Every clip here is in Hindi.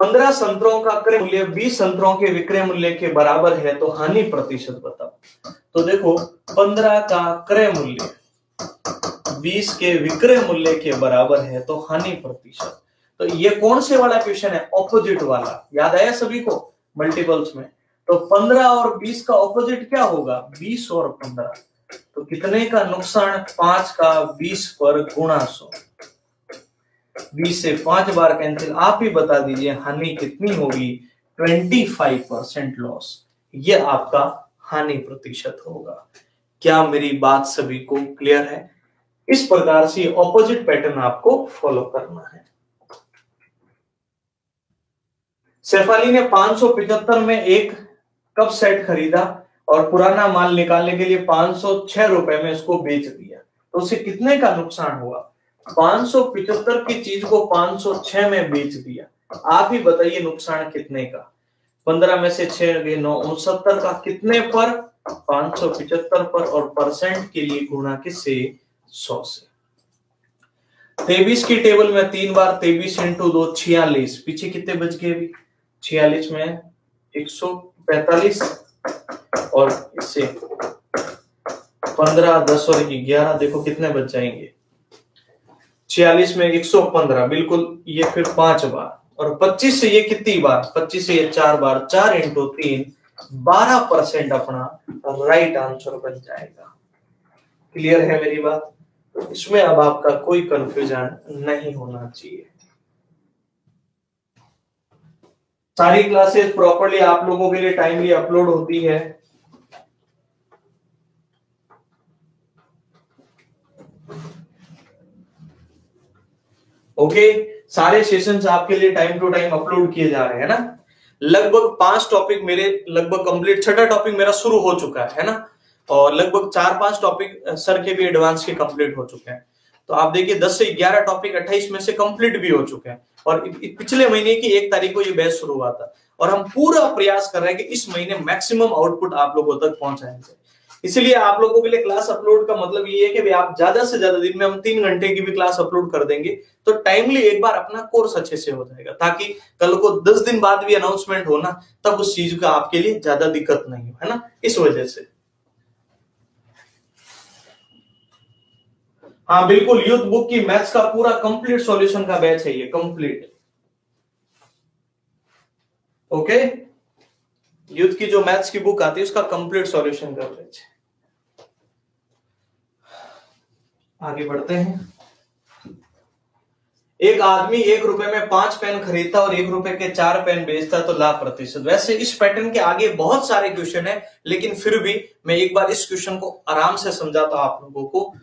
15 संतरों का क्रय मूल्य 20 संतरों के विक्रय मूल्य के बराबर है तो हानि प्रतिशत बताओ। तो देखो 15 का क्रय मूल्य 20 के विक्रय मूल्य के बराबर है तो हानि प्रतिशत। तो ये कौन से वाला क्वेश्चन है? ऑपोजिट वाला। याद आया सभी को मल्टीपल्स में? तो 15 और 20 का ऑपोजिट क्या होगा? 20 और 15। तो कितने का नुकसान? 5 का 20 पर गुणा 100। 20 से 5 बार कैंसिल। आप ही बता दीजिए हानि कितनी होगी? 25% लॉस। ये आपका हानि प्रतिशत होगा। क्या मेरी बात सभी को क्लियर है? इस प्रकार से ऑपोजिट पैटर्न आपको फॉलो करना है। शेफाली ने 575 में एक कप सेट खरीदा और पुराना माल निकालने के लिए 506 रुपए में इसको बेच दिया, तो उसे कितने का नुकसान हुआ? 575 की चीज को 506 में बेच दिया। आप ही बताइए नुकसान कितने का? 15 में से 6 गए 9, 69 का। कितने पर? 575 पर। और परसेंट के लिए गुणा किससे? 100 से। 23 की टेबल में 3 बार 23 इंटू 2 46। पीछे कितने बच गए अभी? 46 में 145 और इससे 15 10 और 11, देखो कितने बच जाएंगे? 46 में 115, बिल्कुल। ये फिर 5 बार और 25 से ये कितनी बार? 25 से ये 4 बार। 4 इंटू 3 12% अपना राइट आंसर बन जाएगा। क्लियर है मेरी बात? इसमें अब आपका कोई कंफ्यूजन नहीं होना चाहिए। सारी क्लासेस प्रॉपर्ली आप लोगों के लिए टाइमली अपलोड होती है। ओके, सारे सेशंस आपके लिए टाइम टू टाइम अपलोड किए जा रहे हैं ना। लगभग 5 टॉपिक मेरे लगभग कंप्लीट, 6ठा टॉपिक मेरा शुरू हो चुका है ना, और लगभग 4-5 टॉपिक सर के भी एडवांस के कंप्लीट हो चुके हैं। तो आप देखिए 10 से 11 टॉपिक 28 में से कंप्लीट भी हो चुके हैं, और पिछले महीने की 1 तारीख को ये बैच शुरू हुआ था, और हम पूरा प्रयास कर रहे हैं कि इस महीने मैक्सिमम आउटपुट आप लोगों तक पहुंचाएंगे। इसलिए आप लोगों के लिए क्लास अपलोड का मतलब ये है कि आप ज्यादा से ज्यादा दिन में हम 3 घंटे की भी क्लास अपलोड कर देंगे, तो टाइमली एक बार अपना कोर्स अच्छे से हो जाएगा, ताकि कल को 10 दिन बाद भी अनाउंसमेंट हो ना, तब उस चीज का आपके लिए ज्यादा दिक्कत नहीं हो, है ना, इस वजह से। हाँ बिल्कुल, यूथ बुक की मैथ्स का पूरा कंप्लीट सॉल्यूशन का बैच है ये, कंप्लीट। ओके, यूथ की जो मैथ्स की बुक आती है उसका कंप्लीट सॉल्यूशन का बैच। आगे बढ़ते हैं। एक आदमी 1 रुपए में 5 पेन खरीदता और 1 रुपए के 4 पेन बेचता तो लाभ प्रतिशत। वैसे इस पैटर्न के आगे बहुत सारे क्वेश्चन है, लेकिन फिर भी मैं एक बार इस क्वेश्चन को आराम से समझाता हूं आप लोगों को।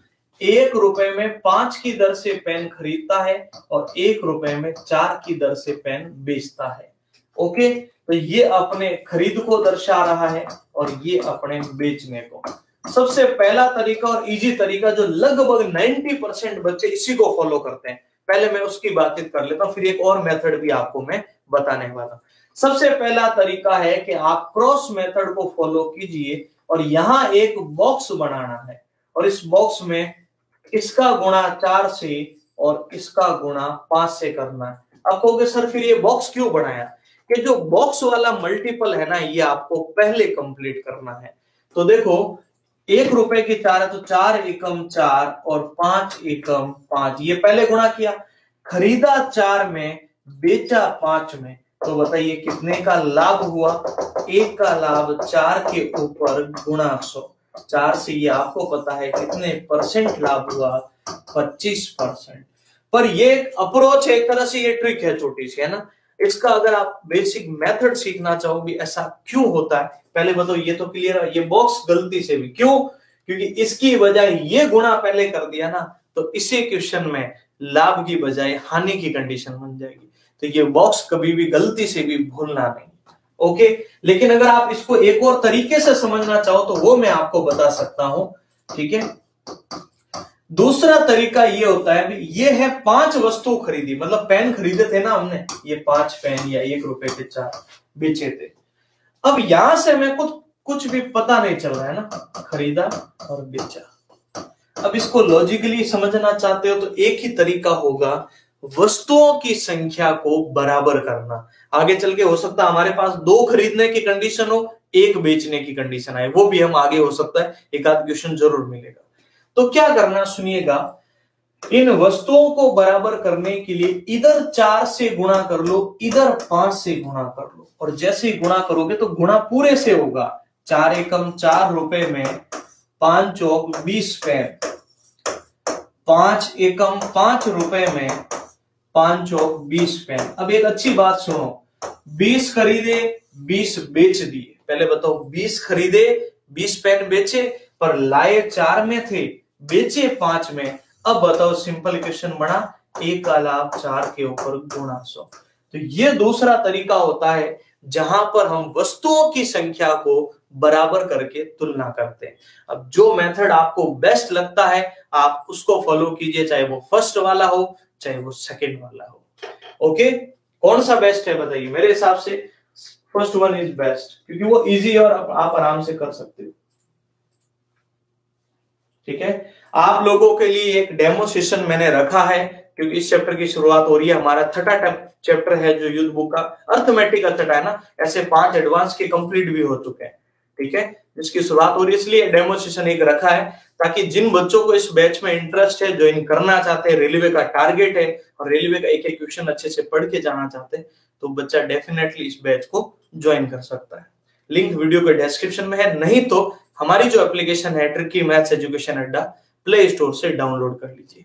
1 रुपए में 5 की दर से पेन खरीदता है और 1 रुपए में 4 की दर से पेन बेचता है। ओके, तो ये अपने खरीद को दर्शा रहा है और ये अपने बेचने को। सबसे पहला तरीका और इजी तरीका जो लगभग 90% बच्चे इसी को फॉलो करते हैं, पहले मैं उसकी बातचीत कर लेता हूं, फिर एक और मेथड भी आपको मैं बताने वाला हूं। सबसे पहला तरीका है कि आप क्रॉस मेथड को फॉलो कीजिए और यहां एक बॉक्स बनाना है, और इस बॉक्स में इसका गुणा 4 से और इसका गुणा 5 से करना है। आप कहोगे सर फिर ये बॉक्स क्यों बनाया? कि जो बॉक्स वाला मल्टीपल है ना, ये आपको पहले कंप्लीट करना है। तो देखो 1 रुपए की 4 है तो 4 एकम 4 और 5 एकम 5, ये पहले गुणा किया। खरीदा 4 में, बेचा 5 में, तो बताइए कितने का लाभ हुआ? 1 का लाभ 4 के ऊपर गुणा 100। 4 से ये आपको पता है कितने परसेंट लाभ हुआ? 25%। पर ये अप्रोच है, एक तरह से ये ट्रिक है छोटी सी, है ना। इसका अगर आप बेसिक मेथड सीखना चाहोगे ऐसा क्यों होता है, पहले बताओ। ये तो क्लियर है, ये बॉक्स गलती से भी क्यों? क्योंकि इसकी बजाय ये गुणा पहले कर दिया ना, तो इसी क्वेश्चन में लाभ की बजाय हानि की कंडीशन बन जाएगी। तो ये बॉक्स कभी भी गलती से भी भूलना नहीं। ओके, लेकिन अगर आप इसको एक और तरीके से समझना चाहो तो वो मैं आपको बता सकता हूं, ठीक है। दूसरा तरीका ये होता है, ये है 5 वस्तु खरीदी, मतलब पेन खरीदे थे ना हमने, ये 5 पेन या 1 रुपए के 4 बेचे थे। अब यहां से हमें कुछ भी पता नहीं चल रहा है ना, खरीदा और बेचा। अब इसको लॉजिकली समझना चाहते हो तो एक ही तरीका होगा, वस्तुओं की संख्या को बराबर करना। आगे चल के हो सकता है हमारे पास 2 खरीदने की कंडीशन हो, 1 बेचने की कंडीशन आए, वो भी हम आगे हो सकता है एक आध क्वेश्चन जरूर मिलेगा। तो क्या करना सुनिएगा, इन वस्तुओं को बराबर करने के लिए इधर 4 से गुणा कर लो, इधर 5 से गुणा कर लो, और जैसे ही गुणा करोगे तो गुणा पूरे से होगा। 4 एकम 4 रुपए में 5 चौक 20 पेन, 5 एकम 5 रुपए में 5 चौक 20 पेन। अब एक अच्छी बात सुनो, 20 खरीदे 20 बेच दिए। पहले बताओ, 20 खरीदे 20 पेन बेचे, पर लाए 4 में थे, बेचे 5 में। अब बताओ, सिंपल क्वेश्चन बना, 1 का लाभ 4 के ऊपर गुणा 100। तो ये दूसरा तरीका होता है जहां पर हम वस्तुओं की संख्या को बराबर करके तुलना करते हैं। अब जो मेथड आपको बेस्ट लगता है आप उसको फॉलो कीजिए, चाहे वो फर्स्ट वाला हो चाहे वो सेकंड वाला हो। ओके, कौन सा बेस्ट है बताइए? मेरे हिसाब से फर्स्ट वन इज बेस्ट, क्योंकि वो इजी और आप आराम से कर सकते हो। ठीक है, आप लोगों के लिए एक डेमो सेशन मैंने रखा है, क्योंकि इस चैप्टर की शुरुआत हो रही है। हमारा छठा चैप्टर है जो युद्ध बुक का अर्थमेटिक छठा है ना, ऐसे 5 एडवांस के कंप्लीट भी हो चुके हैं। ठीक है, जिसकी शुरुआत हो रही है, इसलिए डेमो सेशन एक रखा है, ताकि जिन बच्चों को इस बैच में इंटरेस्ट है, ज्वाइन करना चाहते हैं, रेलवे का टारगेट है और रेलवे का एक एक क्वेश्चन अच्छे से पढ़ के जाना चाहते हैं, तो बच्चा डेफिनेटली इस बैच को ज्वाइन कर सकता है। लिंक वीडियो के डिस्क्रिप्शन में है, नहीं तो हमारी जो एप्लीकेशन है ट्रिकी मैथ्स एजुकेशन अड्डा, प्ले स्टोर से डाउनलोड कर लीजिए।